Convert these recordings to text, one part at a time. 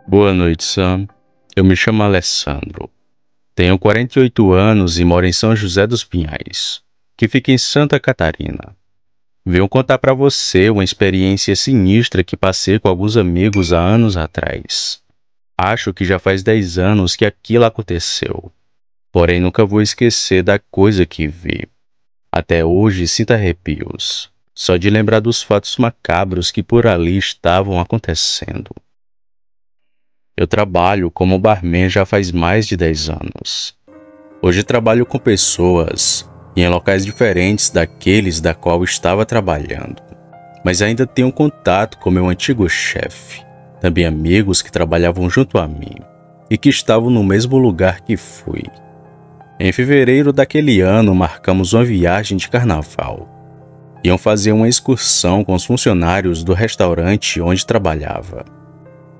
Boa noite, Sam. Eu me chamo Alessandro. Tenho 48 anos e moro em São José dos Pinhais, que fica em Santa Catarina. Venho contar para você uma experiência sinistra que passei com alguns amigos há anos atrás. Acho que já faz 10 anos que aquilo aconteceu, porém nunca vou esquecer da coisa que vi. Até hoje sinto arrepios, só de lembrar dos fatos macabros que por ali estavam acontecendo. Eu trabalho como barman já faz mais de 10 anos. Hoje trabalho com pessoas e em locais diferentes daqueles da qual estava trabalhando, mas ainda tenho contato com meu antigo chefe, também amigos que trabalhavam junto a mim e que estavam no mesmo lugar que fui. Em fevereiro daquele ano marcamos uma viagem de carnaval. Iam fazer uma excursão com os funcionários do restaurante onde trabalhava.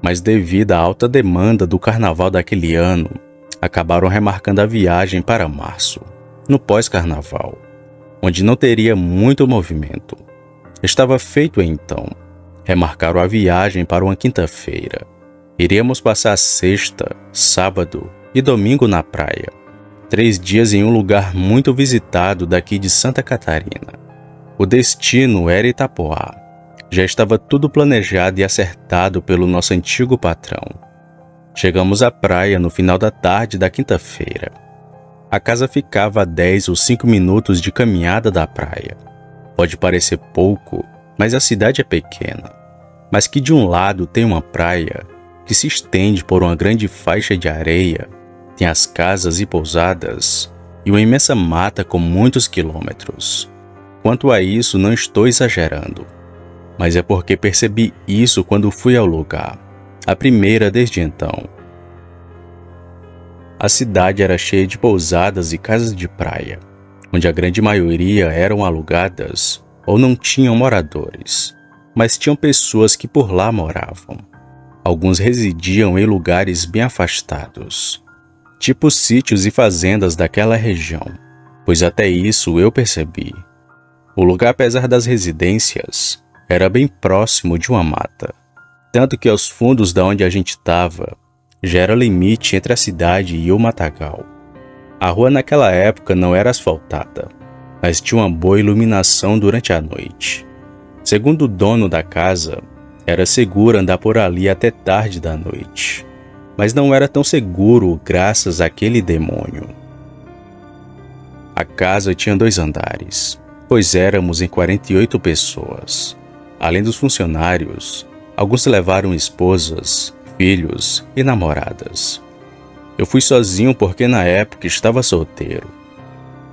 Mas devido à alta demanda do carnaval daquele ano, acabaram remarcando a viagem para março, no pós-carnaval, onde não teria muito movimento. Estava feito então. Remarcaram a viagem para uma quinta-feira. Iríamos passar sexta, sábado e domingo na praia. 3 dias em um lugar muito visitado daqui de Santa Catarina. O destino era Itapoá. Já estava tudo planejado e acertado pelo nosso antigo patrão. Chegamos à praia no final da tarde da quinta-feira. A casa ficava a 10 ou 5 minutos de caminhada da praia. Pode parecer pouco, mas a cidade é pequena. Mas que de um lado tem uma praia que se estende por uma grande faixa de areia, tem as casas e pousadas e uma imensa mata com muitos quilômetros. Quanto a isso, não estou exagerando. Mas é porque percebi isso quando fui ao lugar, a primeira desde então. A cidade era cheia de pousadas e casas de praia, onde a grande maioria eram alugadas ou não tinham moradores, mas tinham pessoas que por lá moravam. Alguns residiam em lugares bem afastados, tipo sítios e fazendas daquela região, pois até isso eu percebi. O lugar, apesar das residências, era bem próximo de uma mata, tanto que aos fundos da onde a gente estava, já era limite entre a cidade e o matagal. A rua naquela época não era asfaltada, mas tinha uma boa iluminação durante a noite. Segundo o dono da casa, era seguro andar por ali até tarde da noite, mas não era tão seguro graças àquele demônio. A casa tinha 2 andares, pois éramos em 48 pessoas. Além dos funcionários, alguns levaram esposas, filhos e namoradas. Eu fui sozinho porque na época estava solteiro.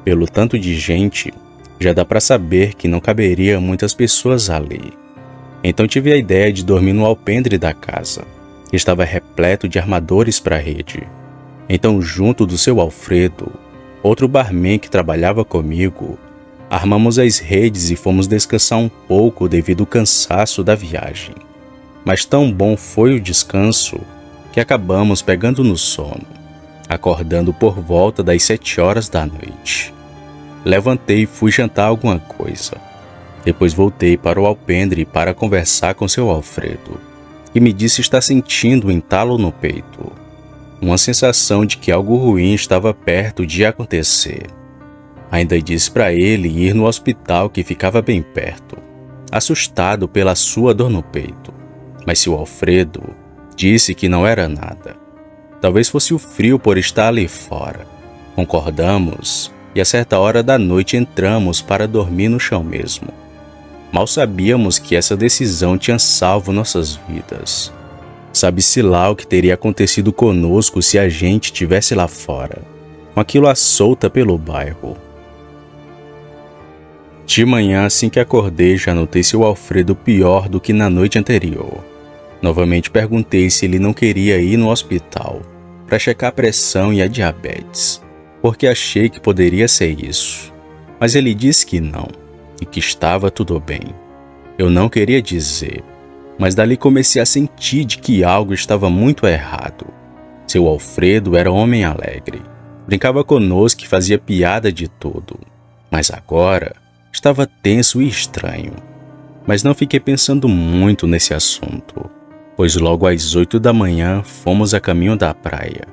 Pelo tanto de gente, já dá para saber que não caberia muitas pessoas ali. Então tive a ideia de dormir no alpendre da casa, que estava repleto de armadores para a rede. Então, junto do seu Alfredo, outro barman que trabalhava comigo, armamos as redes e fomos descansar um pouco devido ao cansaço da viagem. Mas tão bom foi o descanso que acabamos pegando no sono, acordando por volta das 7 horas da noite. Levantei e fui jantar alguma coisa. Depois voltei para o alpendre para conversar com seu Alfredo, que me disse estar sentindo um entalo no peito, uma sensação de que algo ruim estava perto de acontecer. Ainda disse para ele ir no hospital que ficava bem perto, assustado pela sua dor no peito. Mas seu Alfredo disse que não era nada. Talvez fosse o frio por estar ali fora. Concordamos e a certa hora da noite entramos para dormir no chão mesmo. Mal sabíamos que essa decisão tinha salvo nossas vidas. Sabe-se lá o que teria acontecido conosco se a gente estivesse lá fora, com aquilo à solta pelo bairro. De manhã, assim que acordei, já notei seu Alfredo pior do que na noite anterior. Novamente perguntei se ele não queria ir no hospital para checar a pressão e a diabetes, porque achei que poderia ser isso. Mas ele disse que não, e que estava tudo bem. Eu não queria dizer, mas dali comecei a sentir de que algo estava muito errado. Seu Alfredo era um homem alegre, brincava conosco e fazia piada de tudo, mas agora estava tenso e estranho. Mas não fiquei pensando muito nesse assunto, pois logo às 8 da manhã fomos a caminho da praia.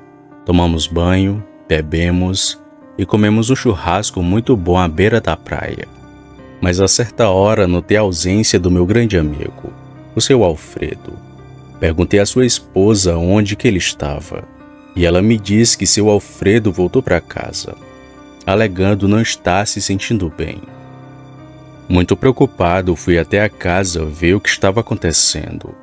Tomamos banho, bebemos e comemos um churrasco muito bom à beira da praia. Mas a certa hora notei a ausência do meu grande amigo, o seu Alfredo. Perguntei à sua esposa onde que ele estava, e ela me disse que seu Alfredo voltou para casa, alegando não estar se sentindo bem. Muito preocupado, fui até a casa ver o que estava acontecendo,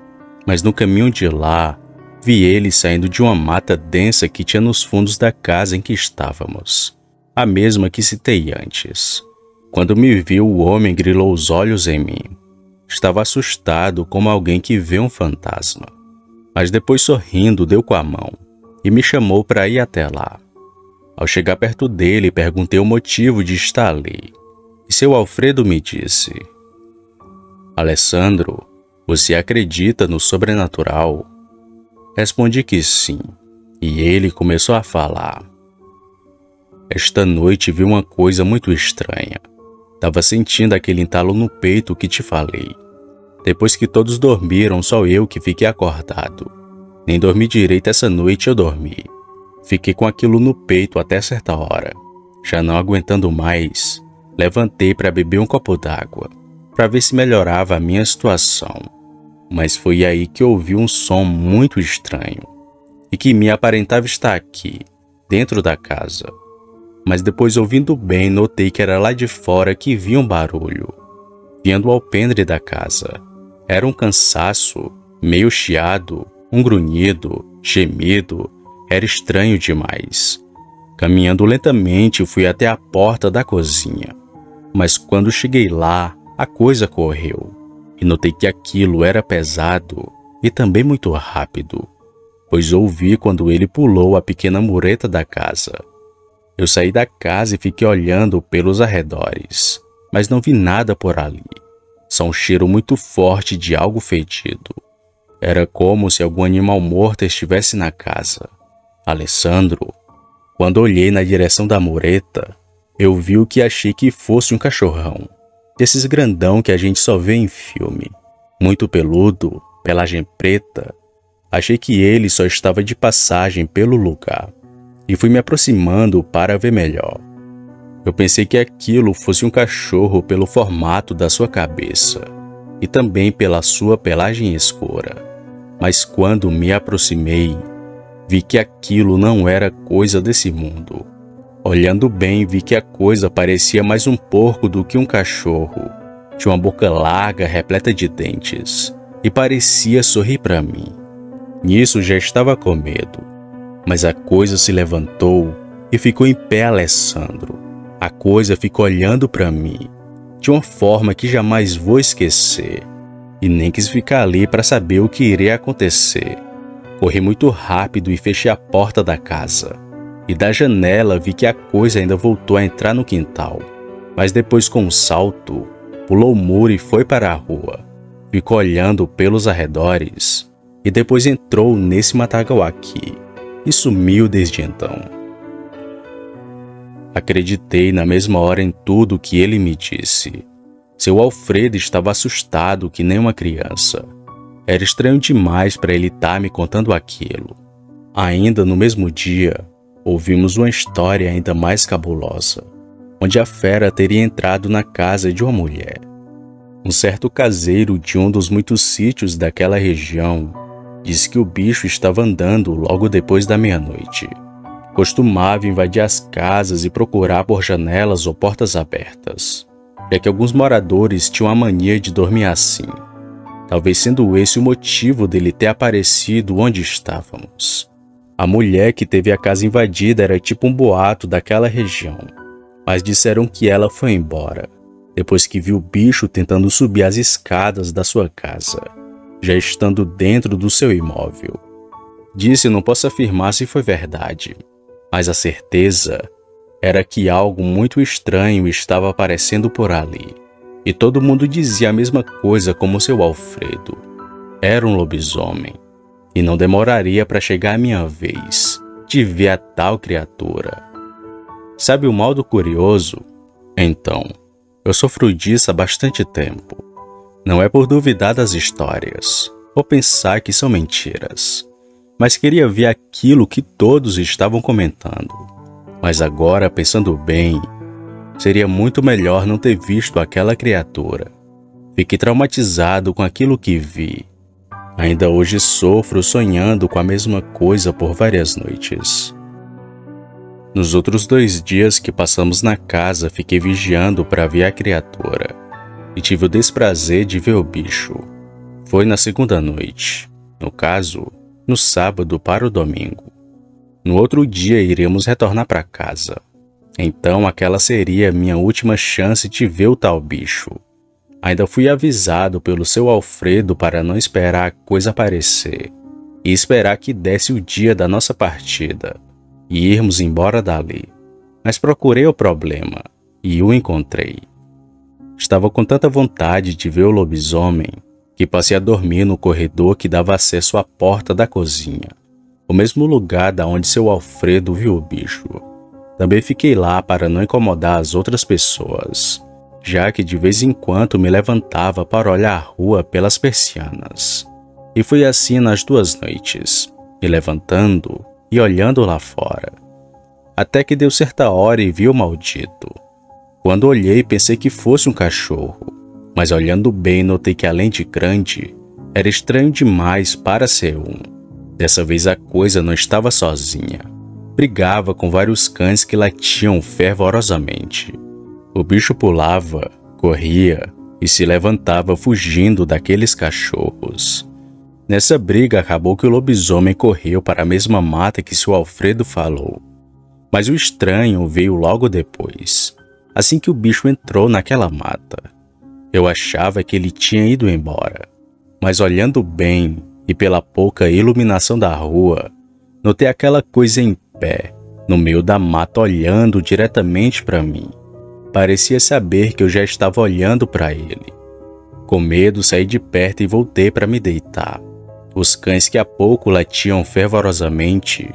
mas no caminho de lá, vi ele saindo de uma mata densa que tinha nos fundos da casa em que estávamos, a mesma que citei antes. Quando me viu, o homem grilou os olhos em mim. Estava assustado como alguém que vê um fantasma, mas depois sorrindo deu com a mão e me chamou para ir até lá. Ao chegar perto dele, perguntei o motivo de estar ali, e seu Alfredo me disse: Alessandro, você acredita no sobrenatural? Respondi que sim, e ele começou a falar. Esta noite vi uma coisa muito estranha. Tava sentindo aquele entalo no peito que te falei. Depois que todos dormiram, só eu que fiquei acordado. Nem dormi direito essa noite eu dormi. Fiquei com aquilo no peito até certa hora. Já não aguentando mais, levantei para beber um copo d'água, para ver se melhorava a minha situação. Mas foi aí que ouvi um som muito estranho, e que me aparentava estar aqui, dentro da casa. Mas depois, ouvindo bem, notei que era lá de fora que vinha um barulho, vindo do alpendre da casa. Era um cansaço, meio chiado, um grunhido, gemido. Era estranho demais. Caminhando lentamente, fui até a porta da cozinha. Mas quando cheguei lá, a coisa correu, e notei que aquilo era pesado e também muito rápido, pois ouvi quando ele pulou a pequena mureta da casa. Eu saí da casa e fiquei olhando pelos arredores, mas não vi nada por ali. Só um cheiro muito forte de algo fedido. Era como se algum animal morto estivesse na casa. Alessandro, quando olhei na direção da mureta, eu vi o que achei que fosse um cachorrão, desses grandão que a gente só vê em filme. Muito peludo, pelagem preta. Achei que ele só estava de passagem pelo lugar, e fui me aproximando para ver melhor. Eu pensei que aquilo fosse um cachorro pelo formato da sua cabeça e também pela sua pelagem escura. Mas quando me aproximei, vi que aquilo não era coisa desse mundo. Olhando bem, vi que a coisa parecia mais um porco do que um cachorro. Tinha uma boca larga, repleta de dentes, e parecia sorrir para mim. Nisso já estava com medo. Mas a coisa se levantou e ficou em pé, Alessandro. A coisa ficou olhando para mim, de uma forma que jamais vou esquecer, e nem quis ficar ali para saber o que iria acontecer. Corri muito rápido e fechei a porta da casa. E da janela vi que a coisa ainda voltou a entrar no quintal, mas depois, com um salto, pulou o muro e foi para a rua. Ficou olhando pelos arredores e depois entrou nesse matagal aqui e sumiu desde então. Acreditei na mesma hora em tudo que ele me disse. Seu Alfredo estava assustado que nem uma criança. Era estranho demais para ele estar me contando aquilo. Ainda no mesmo dia, ouvimos uma história ainda mais cabulosa, onde a fera teria entrado na casa de uma mulher. Um certo caseiro de um dos muitos sítios daquela região disse que o bicho estava andando logo depois da meia-noite. Costumava invadir as casas e procurar por janelas ou portas abertas, já que alguns moradores tinham a mania de dormir assim, talvez sendo esse o motivo dele ter aparecido onde estávamos. A mulher que teve a casa invadida era tipo um boato daquela região, mas disseram que ela foi embora, depois que viu o bicho tentando subir as escadas da sua casa, já estando dentro do seu imóvel. Disse não posso afirmar se foi verdade, mas a certeza era que algo muito estranho estava aparecendo por ali, e todo mundo dizia a mesma coisa como seu Alfredo. Era um lobisomem, e não demoraria para chegar a minha vez de ver a tal criatura. Sabe o mal do curioso? Então, eu sofro disso há bastante tempo. Não é por duvidar das histórias, ou pensar que são mentiras, mas queria ver aquilo que todos estavam comentando. Mas agora, pensando bem, seria muito melhor não ter visto aquela criatura. Fiquei traumatizado com aquilo que vi. Ainda hoje sofro sonhando com a mesma coisa por várias noites. Nos outros 2 dias que passamos na casa, fiquei vigiando para ver a criatura. E tive o desprazer de ver o bicho. Foi na segunda noite. No caso, no sábado para o domingo. No outro dia iremos retornar para casa. Então aquela seria minha última chance de ver o tal bicho. Ainda fui avisado pelo seu Alfredo para não esperar a coisa aparecer e esperar que desse o dia da nossa partida e irmos embora dali. Mas procurei o problema e o encontrei. Estava com tanta vontade de ver o lobisomem que passei a dormir no corredor que dava acesso à porta da cozinha, o mesmo lugar da onde seu Alfredo viu o bicho. Também fiquei lá para não incomodar as outras pessoas, já que de vez em quando me levantava para olhar a rua pelas persianas. E foi assim nas 2 noites, me levantando e olhando lá fora. Até que deu certa hora e vi o maldito. Quando olhei, pensei que fosse um cachorro, mas olhando bem notei que além de grande, era estranho demais para ser um. Dessa vez a coisa não estava sozinha. Brigava com vários cães que latiam fervorosamente. O bicho pulava, corria e se levantava fugindo daqueles cachorros. Nessa briga acabou que o lobisomem correu para a mesma mata que seu Alfredo falou. Mas o estranho veio logo depois, assim que o bicho entrou naquela mata. Eu achava que ele tinha ido embora, mas olhando bem e pela pouca iluminação da rua, notei aquela coisa em pé, no meio da mata, olhando diretamente para mim. Parecia saber que eu já estava olhando para ele. Com medo, saí de perto e voltei para me deitar. Os cães que há pouco latiam fervorosamente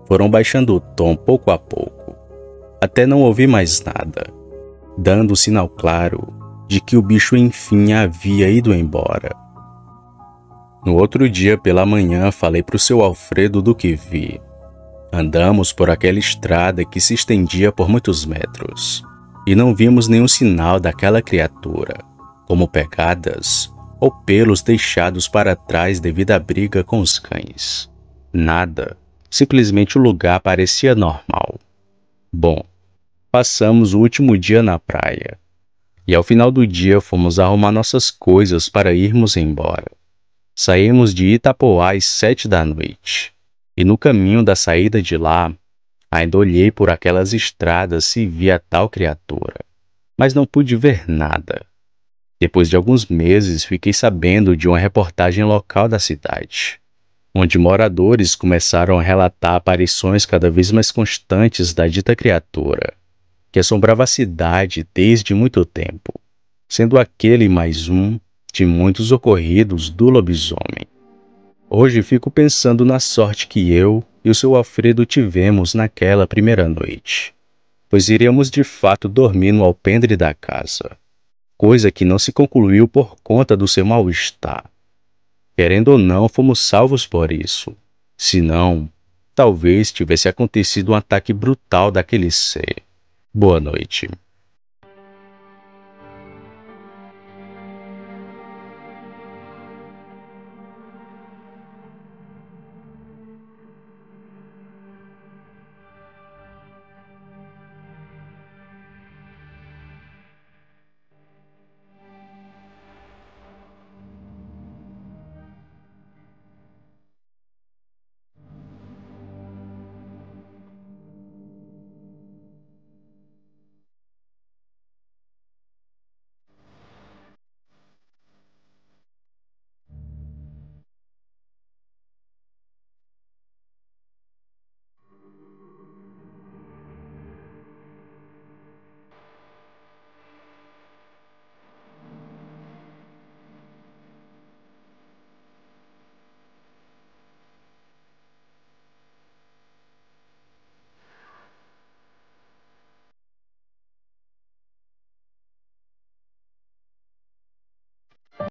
foram baixando o tom pouco a pouco, até não ouvir mais nada, dando o sinal claro de que o bicho enfim havia ido embora. No outro dia pela manhã falei para o seu Alfredo do que vi. Andamos por aquela estrada que se estendia por muitos metros e não vimos nenhum sinal daquela criatura, como pegadas ou pelos deixados para trás devido à briga com os cães. Nada, simplesmente o lugar parecia normal. Bom, passamos o último dia na praia e ao final do dia fomos arrumar nossas coisas para irmos embora. Saímos de Itapoá às 7 da noite e no caminho da saída de lá ainda olhei por aquelas estradas se via a tal criatura, mas não pude ver nada. Depois de alguns meses, fiquei sabendo de uma reportagem local da cidade, onde moradores começaram a relatar aparições cada vez mais constantes da dita criatura, que assombrava a cidade desde muito tempo, sendo aquele mais um de muitos ocorridos do lobisomem. Hoje fico pensando na sorte que eu e o seu Alfredo tivemos naquela primeira noite, pois iríamos de fato dormir no alpendre da casa, coisa que não se concluiu por conta do seu mal-estar. Querendo ou não, fomos salvos por isso. Senão, talvez tivesse acontecido um ataque brutal daquele ser. Boa noite.